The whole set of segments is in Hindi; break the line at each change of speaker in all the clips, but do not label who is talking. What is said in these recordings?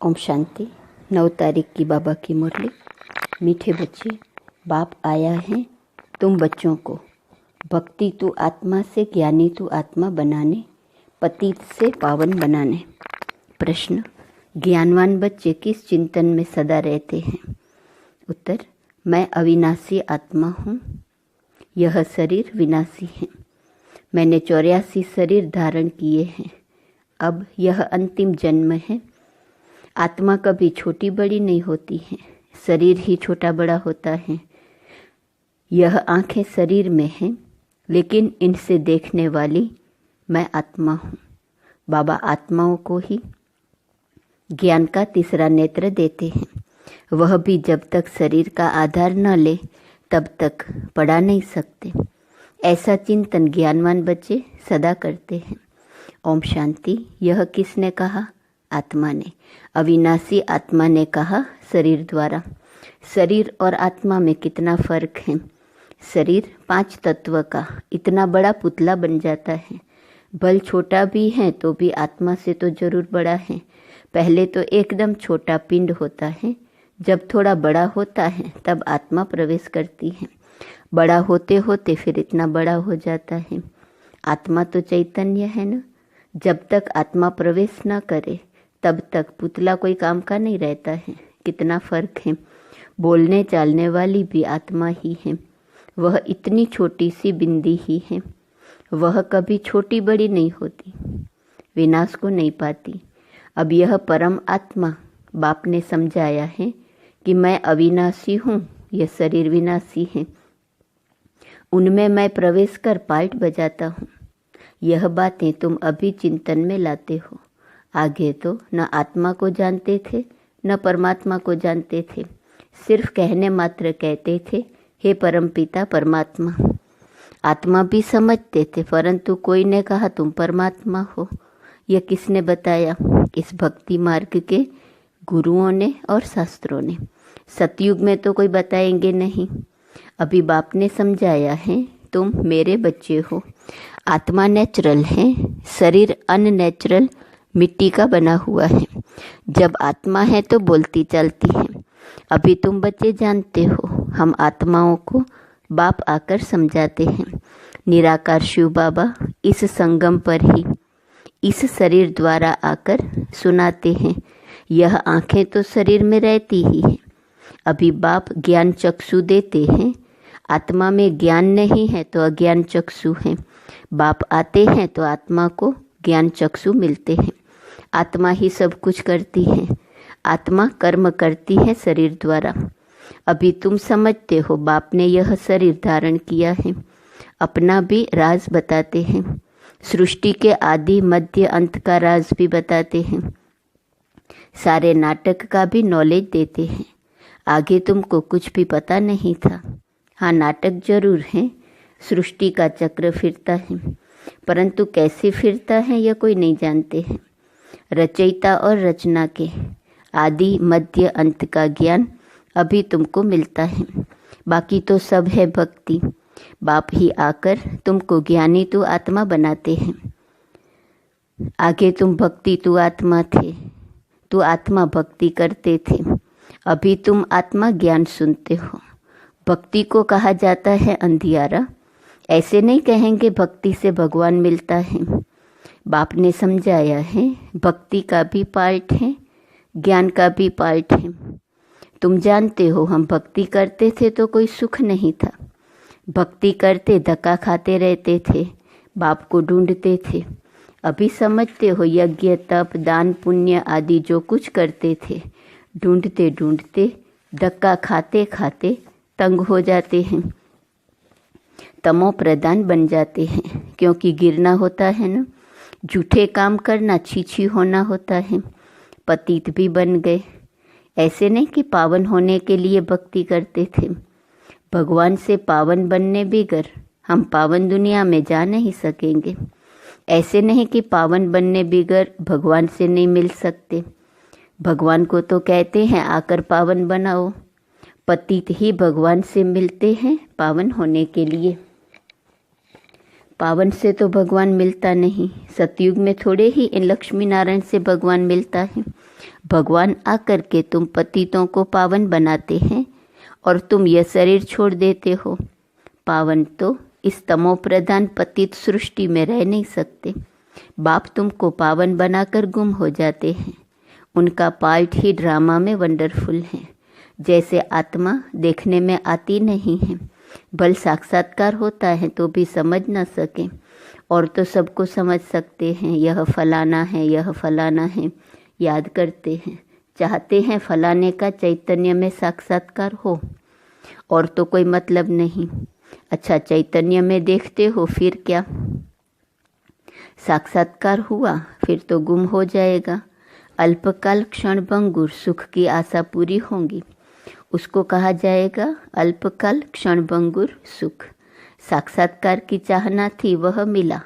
ओम शांति। 9 तारीख की बाबा की मुरली। मीठे बच्चे, बाप आया है तुम बच्चों को भक्ति तू आत्मा से ज्ञानी तू आत्मा बनाने, पतित से पावन बनाने। प्रश्न, ज्ञानवान बच्चे किस चिंतन में सदा रहते हैं? उत्तर, मैं अविनाशी आत्मा हूँ, यह शरीर विनाशी है। मैंने 84 शरीर धारण किए हैं, अब यह अंतिम जन्म है। आत्मा कभी छोटी बड़ी नहीं होती है, शरीर ही छोटा बड़ा होता है। यह आंखें शरीर में हैं, लेकिन इनसे देखने वाली मैं आत्मा हूँ। बाबा आत्माओं को ही ज्ञान का तीसरा नेत्र देते हैं। वह भी जब तक शरीर का आधार न ले तब तक पढ़ा नहीं सकते। ऐसा चिंतन ज्ञानवान बच्चे सदा करते हैं। ओम शांति। यह किसने कहा? आत्मा ने। अविनाशी आत्मा ने कहा शरीर द्वारा। शरीर और आत्मा में कितना फर्क है। शरीर 5 तत्व का इतना बड़ा पुतला बन जाता है। बल छोटा भी है तो भी आत्मा से तो जरूर बड़ा है। पहले तो एकदम छोटा पिंड होता है, जब थोड़ा बड़ा होता है तब आत्मा प्रवेश करती है। बड़ा होते होते फिर इतना बड़ा हो जाता है। आत्मा तो चैतन्य है ना। जब तक आत्मा प्रवेश न करे तब तक पुतला कोई काम का नहीं रहता है। कितना फर्क है। बोलने चालने वाली भी आत्मा ही है। वह इतनी छोटी सी बिंदी ही है। वह कभी छोटी बड़ी नहीं होती, विनाश को नहीं पाती। अब यह परम आत्मा बाप ने समझाया है कि मैं अविनाशी हूँ, यह शरीर विनाशी है। उनमें मैं प्रवेश कर पार्ट बजाता हूँ। यह बातें तुम अभी चिंतन में लाते हो। आगे तो न आत्मा को जानते थे न परमात्मा को जानते थे। सिर्फ कहने मात्र कहते थे, हे परमपिता परमात्मा। आत्मा भी समझते थे, परंतु कोई ने कहा तुम परमात्मा हो। यह किसने बताया? इस भक्ति मार्ग के गुरुओं ने और शास्त्रों ने। सतयुग में तो कोई बताएंगे नहीं। अभी बाप ने समझाया है, तुम मेरे बच्चे हो। आत्मा नेचुरल है, शरीर अननेचुरल मिट्टी का बना हुआ है। जब आत्मा है तो बोलती चलती है। अभी तुम बच्चे जानते हो, हम आत्माओं को बाप आकर समझाते हैं। निराकार शिव बाबा इस संगम पर ही इस शरीर द्वारा आकर सुनाते हैं। यह आंखें तो शरीर में रहती ही है। अभी बाप ज्ञान चक्षु देते हैं। आत्मा में ज्ञान नहीं है तो अज्ञान चक्षु है। बाप आते हैं तो आत्मा को ज्ञान चक्षु मिलते हैं। आत्मा ही सब कुछ करती है। आत्मा कर्म करती है शरीर द्वारा। अभी तुम समझते हो, बाप ने यह शरीर धारण किया है। अपना भी राज बताते हैं। सृष्टि के आदि मध्य अंत का राज भी बताते हैं। सारे नाटक का भी नॉलेज देते हैं। आगे तुमको कुछ भी पता नहीं था। हाँ, नाटक जरूर है। सृष्टि का चक्र फिरता है, परंतु कैसे फिरता है यह कोई नहीं जानते हैं। रचयिता और रचना के आदि मध्य अंत का ज्ञान अभी तुमको मिलता है। बाकी तो सब है भक्ति। बाप ही आकर तुमको ज्ञानी तू आत्मा बनाते हैं। आगे तुम भक्ति तू आत्मा थे, तू आत्मा भक्ति करते थे। अभी तुम आत्मा ज्ञान सुनते हो। भक्ति को कहा जाता है अंधियारा। ऐसे नहीं कहेंगे भक्ति से भगवान मिलता है। बाप ने समझाया है, भक्ति का भी पार्ट है, ज्ञान का भी पार्ट है। तुम जानते हो, हम भक्ति करते थे तो कोई सुख नहीं था। भक्ति करते धक्का खाते रहते थे, बाप को ढूंढते थे। अभी समझते हो, यज्ञ तप दान पुण्य आदि जो कुछ करते थे, ढूंढते ढूंढते धक्का खाते खाते तंग हो जाते हैं, तमो प्रधान बन जाते हैं। क्योंकि गिरना होता है ना, झूठे काम करना, छीछी होना होता है। पतित भी बन गए। ऐसे नहीं कि पावन होने के लिए भक्ति करते थे। भगवान से पावन बनने बिगर हम पावन दुनिया में जा नहीं सकेंगे। ऐसे नहीं कि पावन बनने बिगर भगवान से नहीं मिल सकते। भगवान को तो कहते हैं आकर पावन बनाओ। पतित ही भगवान से मिलते हैं पावन होने के लिए। पावन से तो भगवान मिलता नहीं, सतयुग में थोड़े ही इन लक्ष्मी नारायण से भगवान मिलता है। भगवान आकर के तुम पतितों को पावन बनाते हैं और तुम यह शरीर छोड़ देते हो। पावन तो इस तमो प्रधान पतित सृष्टि में रह नहीं सकते। बाप तुमको पावन बनाकर गुम हो जाते हैं। उनका पार्ट ही ड्रामा में वंडरफुल है। जैसे आत्मा देखने में आती नहीं है, बल साक्षात्कार होता है तो भी समझ न सके, और तो सबको समझ सकते हैं, यह फलाना है, यह फलाना है, याद करते हैं, चाहते हैं फलाने का चैतन्य में साक्षात्कार हो, और तो कोई मतलब नहीं। अच्छा, चैतन्य में देखते हो फिर क्या, साक्षात्कार हुआ फिर तो गुम हो जाएगा। अल्पकाल क्षण भंगुर सुख की आशा पूरी होगी, उसको कहा जाएगा अल्पकाल क्षण भंगुर सुख। साक्षात्कार की चाहना थी, वह मिला।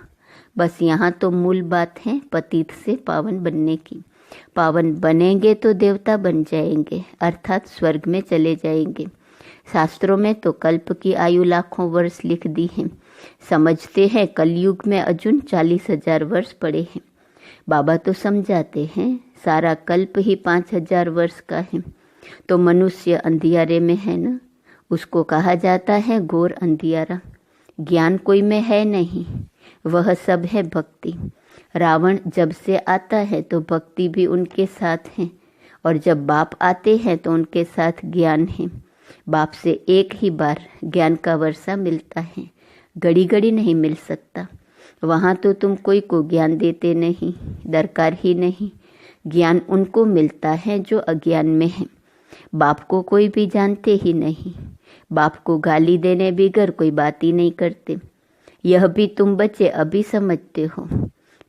बस यहाँ तो मूल बात है पतित से पावन बनने की। पावन बनेंगे तो देवता बन जाएंगे, अर्थात स्वर्ग में चले जाएंगे। शास्त्रों में तो कल्प की आयु लाखों वर्ष लिख दी है। समझते हैं कलयुग में अर्जुन 40,000 वर्ष पड़े हैं। बाबा तो समझाते हैं सारा कल्प ही 5,000 वर्ष का है। तो मनुष्य अंधियारे में है ना, उसको कहा जाता है घोर अंधियारा। ज्ञान कोई में है नहीं, वह सब है भक्ति। रावण जब से आता है तो भक्ति भी उनके साथ है, और जब बाप आते हैं तो उनके साथ ज्ञान है। बाप से एक ही बार ज्ञान का वर्षा मिलता है, घड़ी घड़ी नहीं मिल सकता। वहाँ तो तुम कोई को ज्ञान देते नहीं, दरकार ही नहीं। ज्ञान उनको मिलता है जो अज्ञान में है। बाप को कोई भी जानते ही नहीं। बाप को गाली देने बिगर कोई बात ही नहीं करते। यह भी तुम बच्चे अभी समझते हो।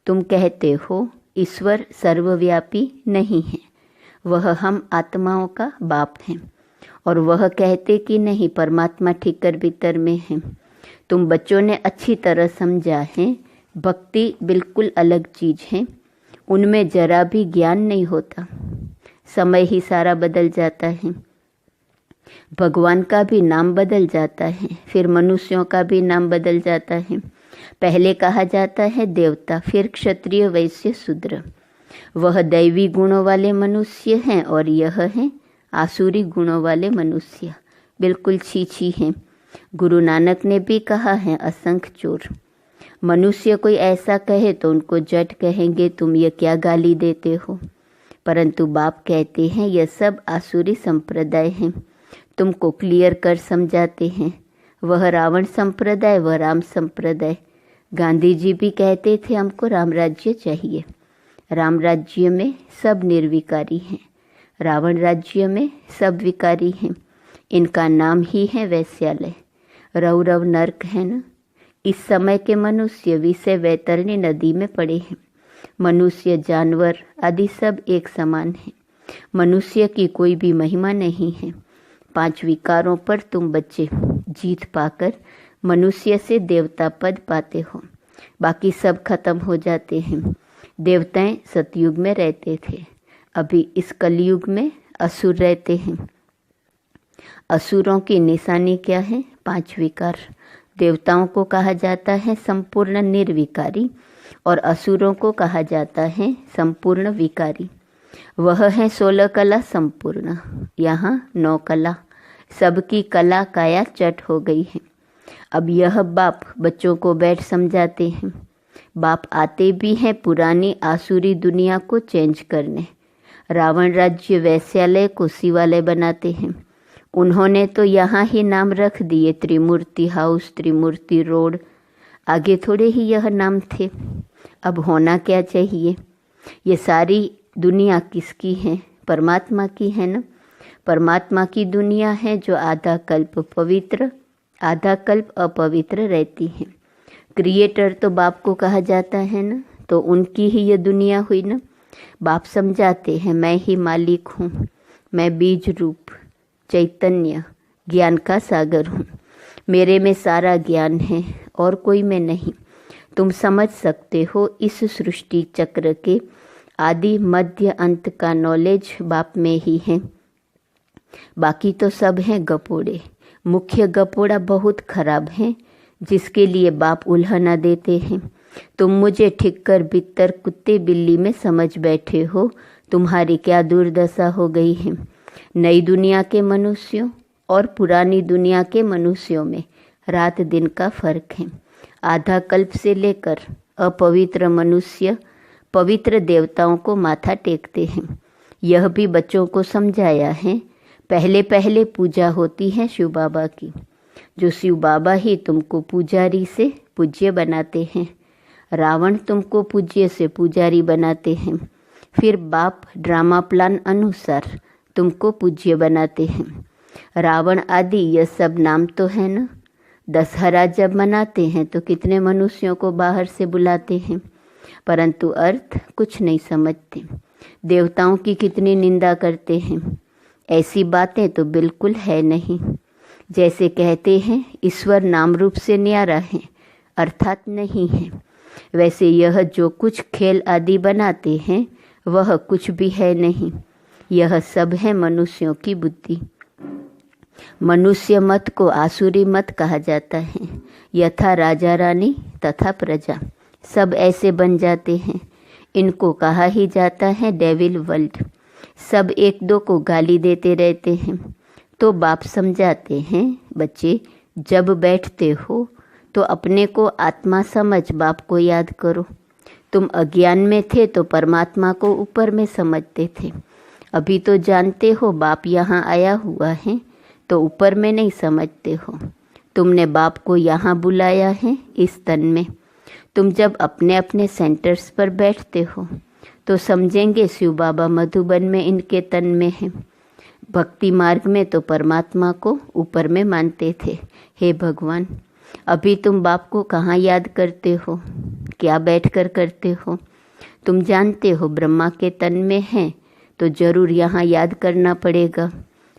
तुम कहते हो ईश्वर सर्वव्यापी नहीं है, वह हम आत्माओं का बाप है, और वह कहते कि नहीं परमात्मा ठीकर भीतर में है। तुम बच्चों ने अच्छी तरह समझा है, भक्ति बिल्कुल अलग चीज़ है, उनमें जरा भी ज्ञान नहीं होता, समय ही सारा बदल जाता है। भगवान का भी नाम बदल जाता है, फिर मनुष्यों का भी नाम बदल जाता है। पहले कहा जाता है देवता, फिर क्षत्रिय, वैश्य, शूद्र। वह दैवी गुणों वाले मनुष्य हैं और यह है आसुरी गुणों वाले मनुष्य, बिल्कुल छी हैं। गुरु नानक ने भी कहा है असंख्य चोर। मनुष्य कोई ऐसा कहे तो उनको जट कहेंगे तुम ये क्या गाली देते हो, परंतु बाप कहते हैं यह सब आसुरी संप्रदाय हैं। तुमको क्लियर कर समझाते हैं, वह रावण संप्रदाय, वह राम संप्रदाय। गांधी जी भी कहते थे हमको राम राज्य चाहिए। राम राज्य में सब निर्विकारी हैं, रावण राज्य में सब विकारी हैं। इनका नाम ही है वैश्यालय। रव रव नर्क है ना। इस समय के मनुष्य विषय वैतरणी नदी में पड़े हैं। मनुष्य, जानवर आदि सब एक समान हैं। मनुष्य की कोई भी महिमा नहीं है। 5 विकारों पर तुम बच्चे जीत पाकर मनुष्य से देवता पद पाते हो, बाकी सब खत्म हो जाते हैं। देवताएं सतयुग में रहते थे, अभी इस कलयुग में असुर रहते हैं। असुरों की निशानी क्या है? 5 विकार। देवताओं को कहा जाता है संपूर्ण निर्विकारी और असुरों को कहा जाता है संपूर्ण विकारी। वह है 16 कला संपूर्ण, यहाँ 9 कला। सबकी कला काया चट हो गई है। अब यह बाप बच्चों को बैठ समझाते हैं। बाप आते भी हैं पुरानी आसुरी दुनिया को चेंज करने। रावण राज्य वैश्यालय को शिवालय बनाते हैं। उन्होंने तो यहाँ ही नाम रख दिए, त्रिमूर्ति हाउस, त्रिमूर्ति रोड। आगे थोड़े ही यह नाम थे। अब होना क्या चाहिए? ये सारी दुनिया किसकी है? परमात्मा की है ना। परमात्मा की दुनिया है जो आधा कल्प पवित्र, आधा कल्प अपवित्र रहती है। क्रिएटर तो बाप को कहा जाता है ना, तो उनकी ही ये दुनिया हुई ना। बाप समझाते हैं मैं ही मालिक हूँ, मैं बीज रूप चैतन्य ज्ञान का सागर हूँ। मेरे में सारा ज्ञान है और कोई में नहीं। तुम समझ सकते हो इस सृष्टि चक्र के आदि मध्य अंत का नॉलेज बाप में ही है। बाकी तो सब हैं गपोड़े। मुख्य गपोड़ा बहुत खराब है जिसके लिए बाप उल्हाना देते हैं। तुम मुझे ठीक कर बित्तर कुत्ते बिल्ली में समझ बैठे हो। तुम्हारी क्या दुर्दशा हो गई है। नई दुनिया के मनुष्यों और पुरानी दुनिया के मनुष्यों में रात दिन का फर्क है। आधा कल्प से लेकर अपवित्र मनुष्य पवित्र देवताओं को माथा टेकते हैं। यह भी बच्चों को समझाया है। पहले पहले पूजा होती है शिव बाबा की, जो शिव बाबा ही तुमको पुजारी से पूज्य बनाते हैं। रावण तुमको पूज्य से पुजारी बनाते हैं। फिर बाप ड्रामा प्लान अनुसार तुमको पूज्य बनाते हैं। रावण आदि यह सब नाम तो है ना। दशहरा जब मनाते हैं तो कितने मनुष्यों को बाहर से बुलाते हैं, परंतु अर्थ कुछ नहीं समझते। देवताओं की कितनी निंदा करते हैं। ऐसी बातें तो बिल्कुल है नहीं। जैसे कहते हैं ईश्वर नाम रूप से न्यारा है, अर्थात नहीं है, वैसे यह जो कुछ खेल आदि बनाते हैं वह कुछ भी है नहीं। यह सब है मनुष्यों की बुद्धि। मनुष्य मत को आसुरी मत कहा जाता है। यथा राजा रानी तथा प्रजा सब ऐसे बन जाते हैं। इनको कहा ही जाता है डेविल वर्ल्ड। सब एक दो को गाली देते रहते हैं। तो बाप समझाते हैं, बच्चे जब बैठते हो तो अपने को आत्मा समझ बाप को याद करो। तुम अज्ञान में थे तो परमात्मा को ऊपर में समझते थे। अभी तो जानते हो बाप यहाँ आया हुआ है, तो ऊपर में नहीं समझते हो। तुमने बाप को यहाँ बुलाया है इस तन में। तुम जब अपने अपने सेंटर्स पर बैठते हो तो समझेंगे शिव बाबा मधुबन में इनके तन में है। भक्ति मार्ग में तो परमात्मा को ऊपर में मानते थे। हे भगवान, अभी तुम बाप को कहाँ याद करते हो, क्या बैठकर करते हो। तुम जानते हो ब्रह्मा के तन में है तो जरूर यहाँ याद करना पड़ेगा,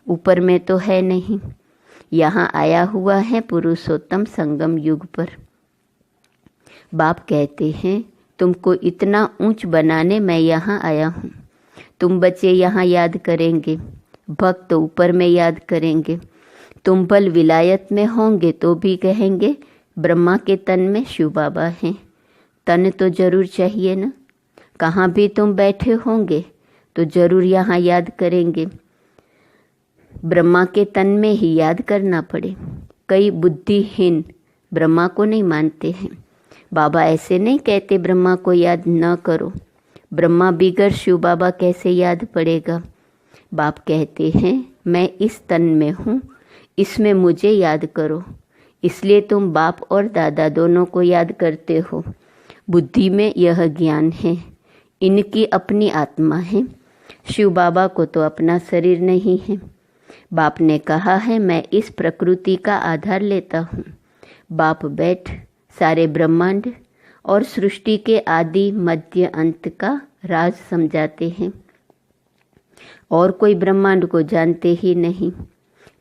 ऊपर में तो है नहीं। यहाँ आया हुआ है पुरुषोत्तम संगम युग पर। बाप कहते हैं तुमको इतना ऊंच बनाने मैं यहाँ आया हूँ। तुम बच्चे यहाँ याद करेंगे, भक्त तो ऊपर में याद करेंगे। तुम बल विलायत में होंगे तो भी कहेंगे ब्रह्मा के तन में शिव बाबा हैं। तन तो जरूर चाहिए ना। कहाँ भी तुम बैठे होंगे तो जरूर यहाँ याद करेंगे। ब्रह्मा के तन में ही याद करना पड़े। कई बुद्धिहीन ब्रह्मा को नहीं मानते हैं। बाबा ऐसे नहीं कहते ब्रह्मा को याद न करो। ब्रह्मा बिगर शिव बाबा कैसे याद पड़ेगा। बाप कहते हैं मैं इस तन में हूँ, इसमें मुझे याद करो। इसलिए तुम बाप और दादा दोनों को याद करते हो। बुद्धि में यह ज्ञान है, इनकी अपनी आत्मा है। शिव बाबा को तो अपना शरीर नहीं है। बाप ने कहा है मैं इस प्रकृति का आधार लेता हूँ। बाप बैठ सारे ब्रह्मांड और सृष्टि के आदि मध्य अंत का राज समझाते हैं। और कोई ब्रह्मांड को जानते ही नहीं।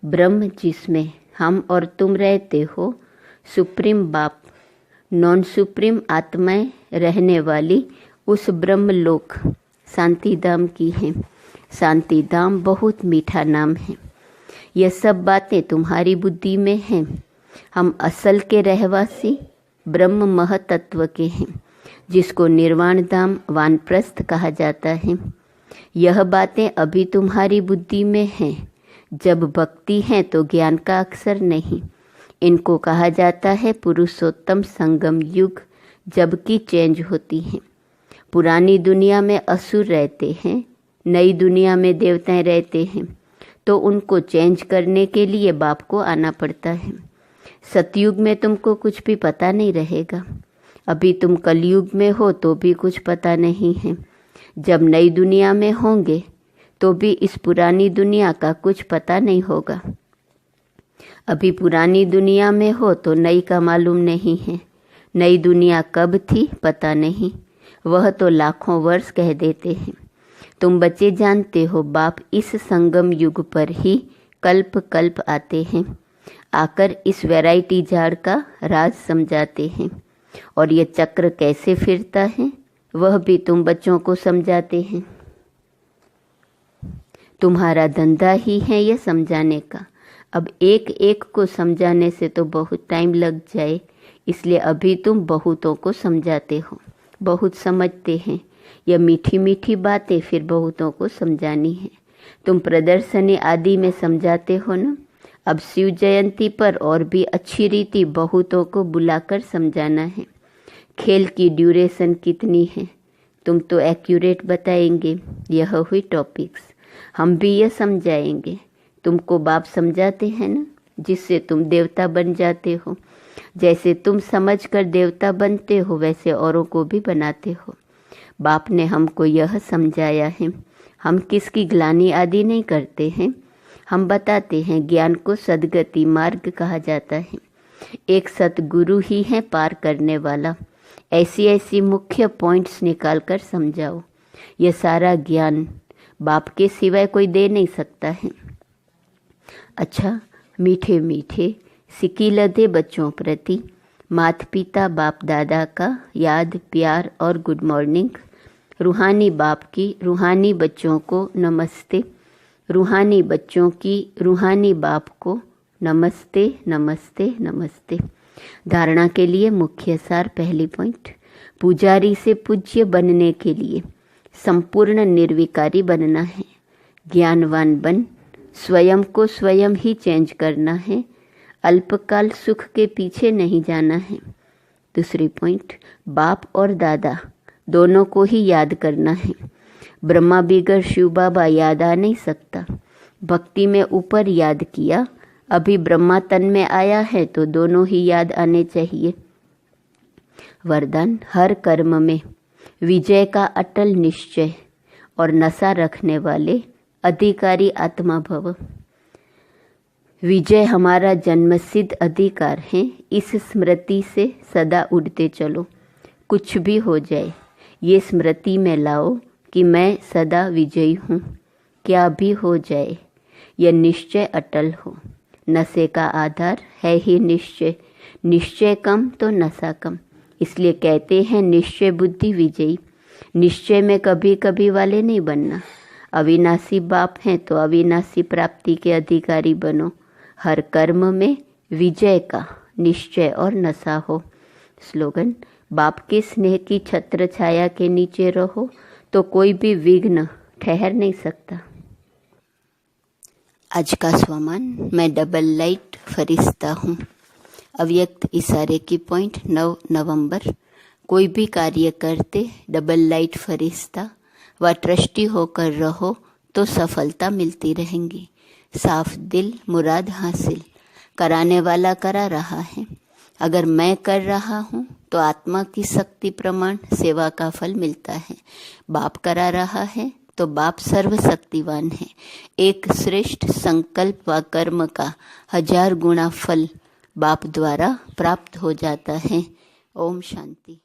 ब्रह्म जिसमें हम और तुम रहते हो, सुप्रीम बाप नॉन सुप्रीम आत्माएं रहने वाली उस ब्रह्म लोक शांति धाम की है। शांति धाम बहुत मीठा नाम है। यह सब बातें तुम्हारी बुद्धि में हैं। हम असल के रहवासी ब्रह्म महतत्व के हैं, जिसको निर्वाण धाम वानप्रस्थ कहा जाता है। यह बातें अभी तुम्हारी बुद्धि में हैं। जब भक्ति है तो ज्ञान का अक्षर नहीं। इनको कहा जाता है पुरुषोत्तम संगम युग, जबकि चेंज होती है। पुरानी दुनिया में असुर रहते हैं, नई दुनिया में देवताएं रहते हैं, तो उनको चेंज करने के लिए बाप को आना पड़ता है। सतयुग में तुमको कुछ भी पता नहीं रहेगा। अभी तुम कलयुग में हो तो भी कुछ पता नहीं है। जब नई दुनिया में होंगे तो भी इस पुरानी दुनिया का कुछ पता नहीं होगा। अभी पुरानी दुनिया में हो तो नई का मालूम नहीं है। नई दुनिया कब थी पता नहीं, वह तो लाखों वर्ष कह देते हैं। तुम बच्चे जानते हो बाप इस संगम युग पर ही कल्प कल्प आते हैं, आकर इस वैरायटी झाड़ का राज समझाते हैं। और ये चक्र कैसे फिरता है वह भी तुम बच्चों को समझाते हैं। तुम्हारा धंधा ही है यह समझाने का। अब एक एक को समझाने से तो बहुत टाइम लग जाए, इसलिए अभी तुम बहुतों को समझाते हो, बहुत समझते हैं। यह मीठी मीठी बातें फिर बहुतों को समझानी है। तुम प्रदर्शनी आदि में समझाते हो ना, अब शिव जयंती पर और भी अच्छी रीति बहुतों को बुलाकर समझाना है। खेल की ड्यूरेशन कितनी है तुम तो एक्यूरेट बताएंगे। यह हुई टॉपिक्स। हम भी यह समझाएंगे। तुमको बाप समझाते हैं ना, जिससे तुम देवता बन जाते हो। जैसे तुम समझकर देवता बनते हो वैसे औरों को भी बनाते हो। बाप ने हमको यह समझाया है। हम किसकी ग्लानि आदि नहीं करते हैं। हम बताते हैं ज्ञान को सद्गति मार्ग कहा जाता है। एक सतगुरु ही है पार करने वाला। ऐसी ऐसी मुख्य पॉइंट्स निकाल कर समझाओ। यह सारा ज्ञान बाप के सिवाय कोई दे नहीं सकता है। अच्छा, मीठे मीठे सिकीलधे बच्चों प्रति माता पिता बाप दादा का याद प्यार और गुड मॉर्निंग। रूहानी बाप की रूहानी बच्चों को नमस्ते। रूहानी बच्चों की रूहानी बाप को नमस्ते नमस्ते नमस्ते। धारणा के लिए मुख्य सार। पहली पॉइंट, पुजारी से पूज्य बनने के लिए संपूर्ण निर्विकारी बनना है। ज्ञानवान बन स्वयं को स्वयं ही चेंज करना है। अल्पकाल सुख के पीछे नहीं जाना है। दूसरी पॉइंट, बाप और दादा दोनों को ही याद करना है। ब्रह्मा बिगर शिव बाबा याद आ नहीं सकता। भक्ति में ऊपर याद किया, अभी ब्रह्मा तन में आया है तो दोनों ही याद आने चाहिए। वरदान, हर कर्म में विजय का अटल निश्चय और नशा रखने वाले अधिकारी आत्मा भव। विजय हमारा जन्मसिद्ध अधिकार है। इस स्मृति से सदा उड़ते चलो। कुछ भी हो जाए ये स्मृति में लाओ कि मैं सदा विजयी हूँ। क्या भी हो जाए यह निश्चय अटल हो। नशे का आधार है ही निश्चय। निश्चय कम तो नशा कम। इसलिए कहते हैं निश्चय बुद्धि विजयी। निश्चय में कभी कभी वाले नहीं बनना। अविनाशी बाप हैं तो अविनाशी प्राप्ति के अधिकारी बनो। हर कर्म में विजय का निश्चय और नशा हो। स्लोगन, बाप के स्नेह की छत्र छाया के नीचे रहो तो कोई भी विघ्न ठहर नहीं सकता। आज का स्वमान, मैं डबल लाइट फरिश्ता हूँ। अव्यक्त इशारे की पॉइंट 9 नवंबर। कोई भी कार्य करते डबल लाइट फरिश्ता व ट्रस्टी होकर रहो तो सफलता मिलती रहेंगी। साफ दिल मुराद हासिल। कराने वाला करा रहा है। अगर मैं कर रहा हूँ तो आत्मा की शक्ति प्रमाण सेवा का फल मिलता है। बाप करा रहा है तो बाप सर्वशक्तिवान है। एक श्रेष्ठ संकल्प व कर्म का 1000 गुना फल बाप द्वारा प्राप्त हो जाता है। ओम शांति।